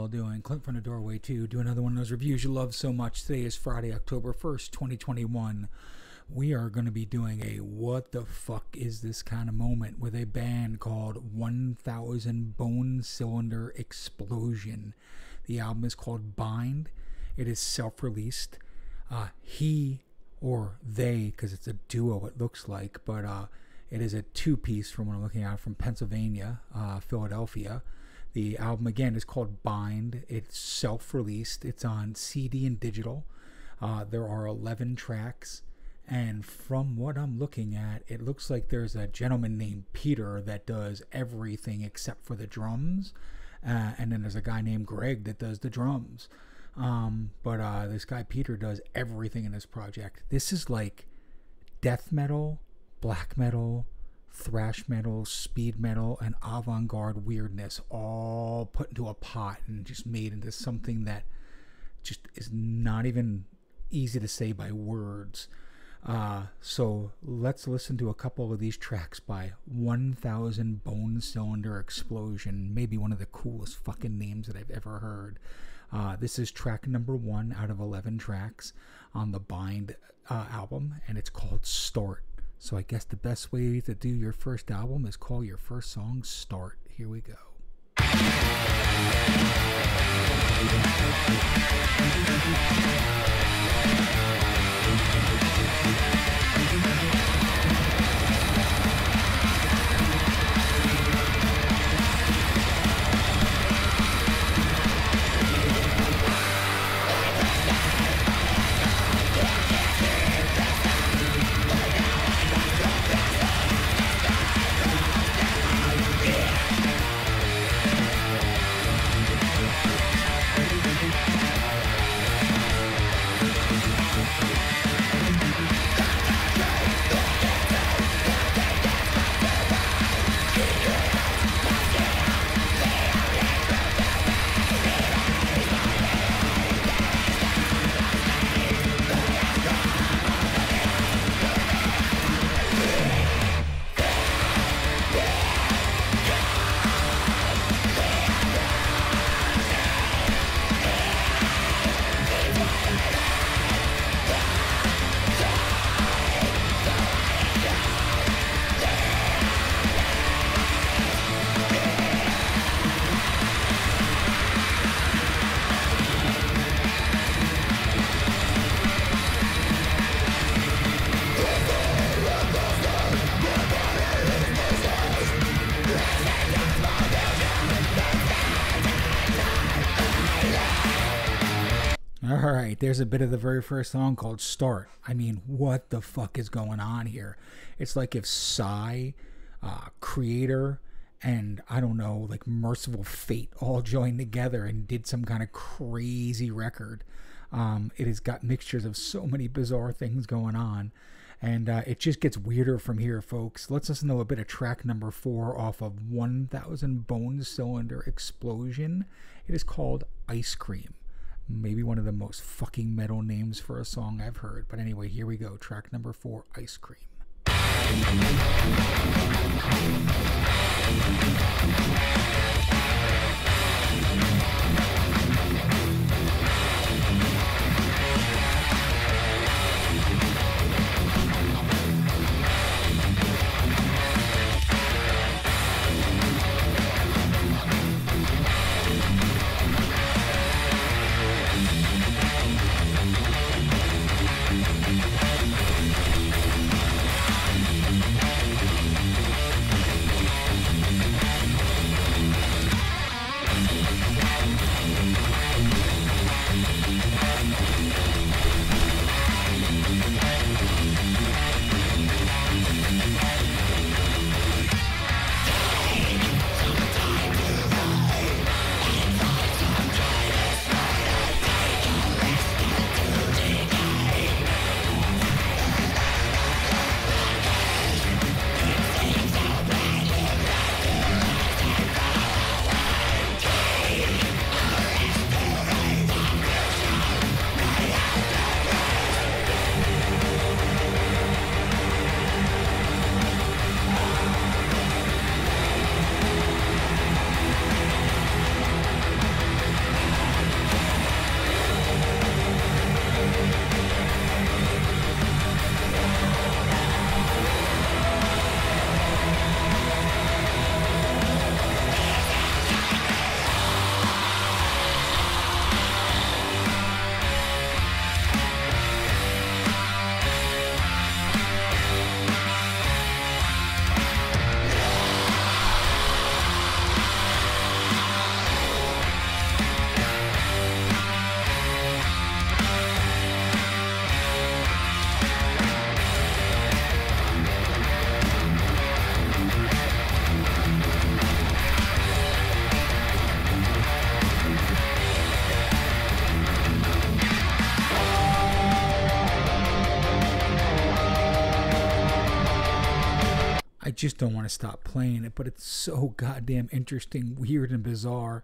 y'all doing? Clint from the Doorway 2, do another one of those reviews you love so much. Today is Friday, October 1st, 2021. We are going to be doing a what the fuck is this kind of moment with a band called 1000 Bone Cylinder Explosion. The album is called Bind. It is self-released. He or they, because it's a duo it looks like, but it is a two-piece from what I'm looking at, from Pennsylvania, Philadelphia. The album, again, is called Bind. It's self-released. It's on CD and digital. There are 11 tracks. And from what I'm looking at, it looks like there's a gentleman named Peter that does everything except for the drums. And then there's a guy named Greg that does the drums. But this guy Peter does everything in this project. This is like death metal, black metal, thrash metal, speed metal, and avant-garde weirdness all put into a pot and just made into something that just is not even easy to say by words. So let's listen to a couple of these tracks by 1000 Bone Cylinder Explosion. Maybe one of the coolest fucking names that I've ever heard. This is track number 1 out of 11 tracks on the Bind album, and it's called Start. So I guess the best way to do your first album is call your first song Start. Here we go. Alright, there's a bit of the very first song called Start. I mean, what the fuck is going on here? It's like if Psy, Creator, and I don't know, like Merciful Fate all joined together and did some kind of crazy record. It has got mixtures of so many bizarre things going on. And it just gets weirder from here, folks. Let's listen to a bit of track number 4 off of 1000 Bone Cylinder Explosion. It is called Ice Cream. Maybe one of the most fucking metal names for a song I've heard. But anyway, here we go. Track number 4, Ice Cream. just don't want to stop playing it, but it's so goddamn interesting, weird, and bizarre.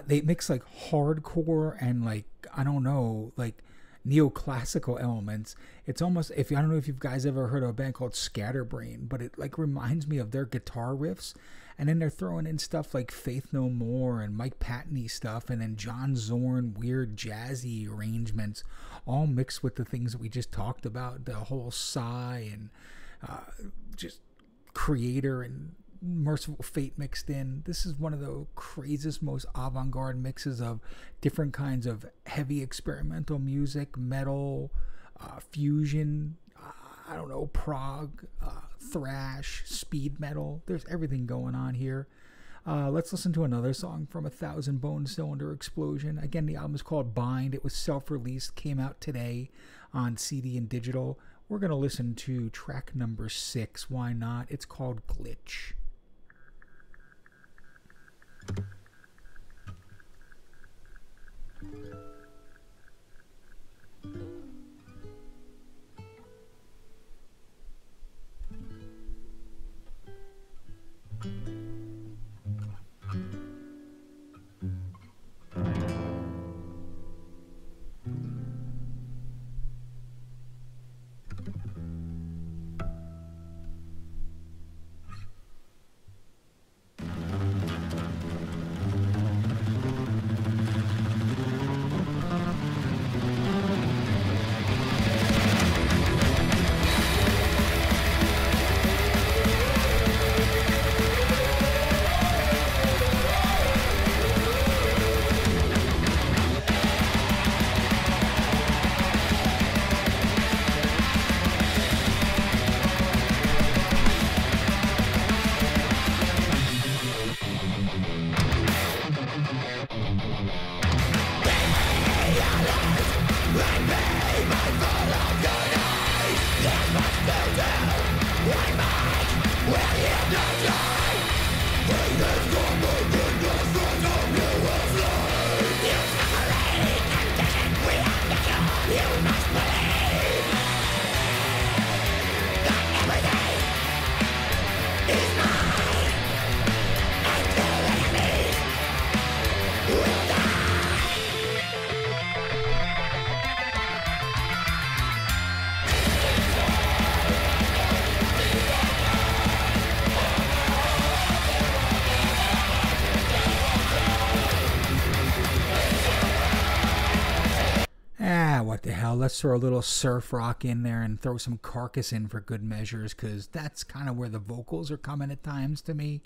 They mix like hardcore and like, I don't know, like neoclassical elements. It's almost, if I don't know if you guys ever heard of a band called Scatterbrain, but it like reminds me of their guitar riffs. And then they're throwing in stuff like Faith No More and Mike Patney stuff, and then John Zorn weird jazzy arrangements, all mixed with the things that we just talked about, the whole Psy and just Creator and Merciful Fate mixed in. This is one of the craziest, most avant-garde mixes of different kinds of heavy experimental music, metal, fusion, I don't know, prog, thrash, speed metal. There's everything going on here. Let's listen to another song from 1,000 Bone Cylinder Explosion. Again, the album is called Bind. It was self-released, came out today on CD and digital. We're going to listen to track number 6. Why not? It's called Glitch. What the hell, let's throw a little surf rock in there and throw some Carcass in for good measures, because that's kind of where the vocals are coming at times to me.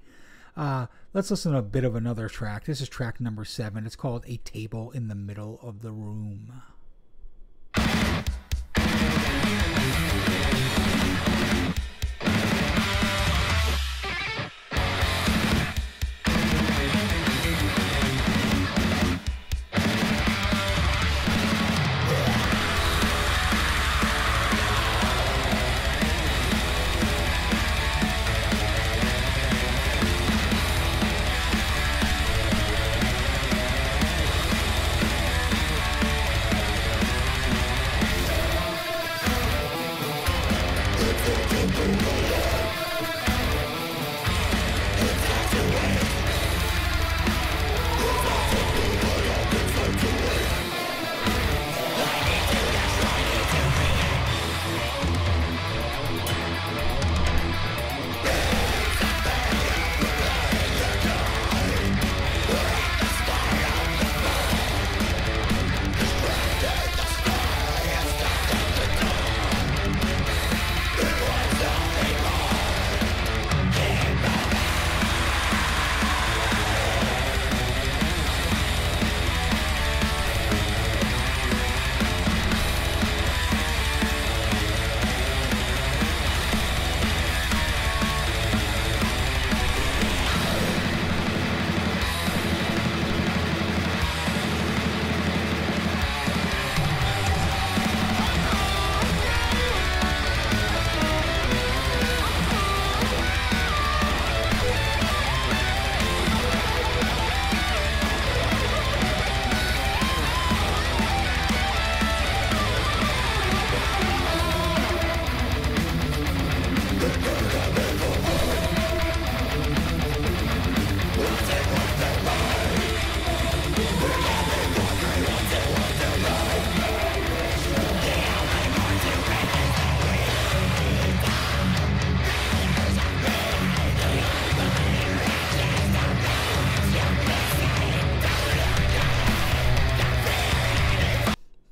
Let's listen to a bit of another track. This is track number 7. It's called A Table in the Middle of the Room.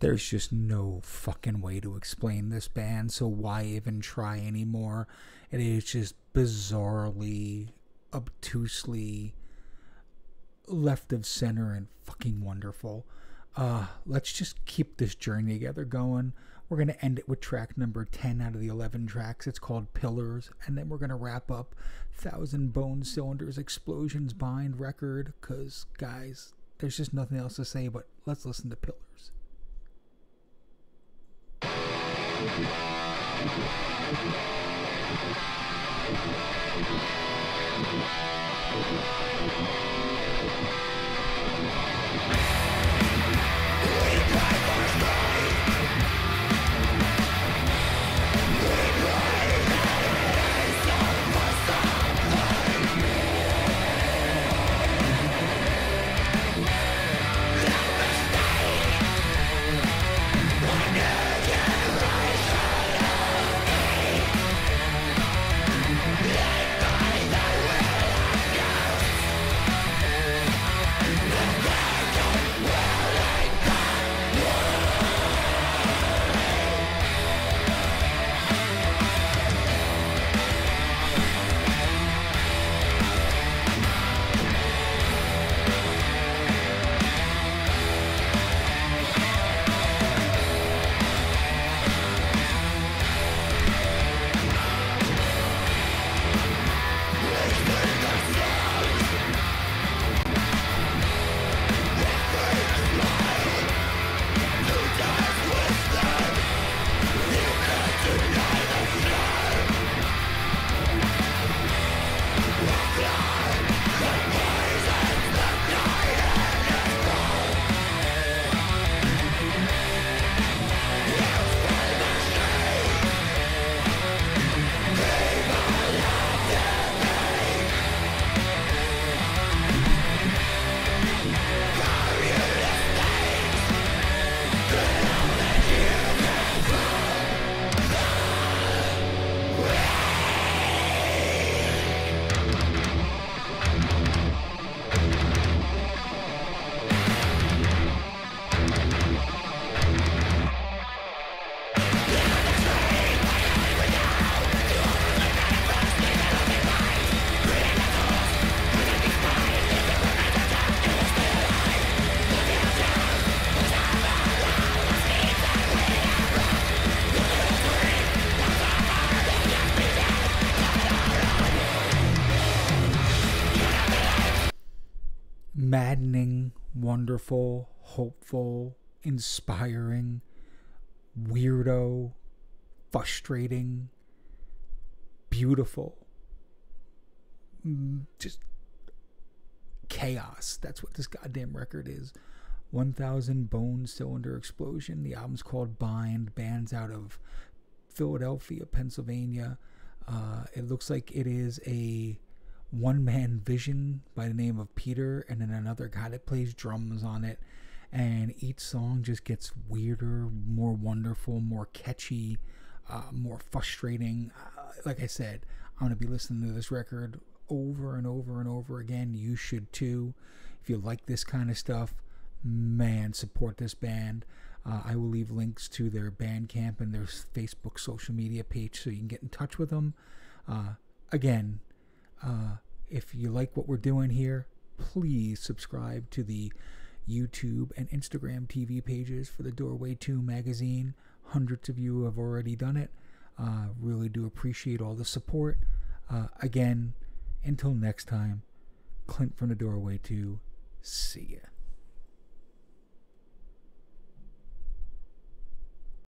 There's just no fucking way to explain this band, so why even try anymore? It is just bizarrely, obtusely left of center and fucking wonderful. Let's just keep this journey together going. We're going to end it with track number 10 out of the 11 tracks. It's called Pillars, and then we're going to wrap up Thousand Bone Cylinders Explosions Bind record, because, guys, there's just nothing else to say, but let's listen to Pillars. Maddening, wonderful, hopeful, inspiring, weirdo, frustrating, beautiful, just chaos. That's what this goddamn record is. 1000 Bone Cylinder Explosion. The album's called Bind. Band's out of Philadelphia, Pennsylvania. It looks like it is a one-man vision by the name of Peter, and then another guy that plays drums on it, and each song just gets weirder, more wonderful, more catchy, more frustrating. Like I said, I'm going to be listening to this record over and over and over again. You should too. If you like this kind of stuff, man, support this band. I will leave links to their Bandcamp and their Facebook social media page so you can get in touch with them. Again, if you like what we're doing here, please subscribe to the YouTube and Instagram TV pages for the Doorway 2 magazine. Hundreds of you have already done it. Really do appreciate all the support. Again, until next time, Clint from the Doorway 2. See ya.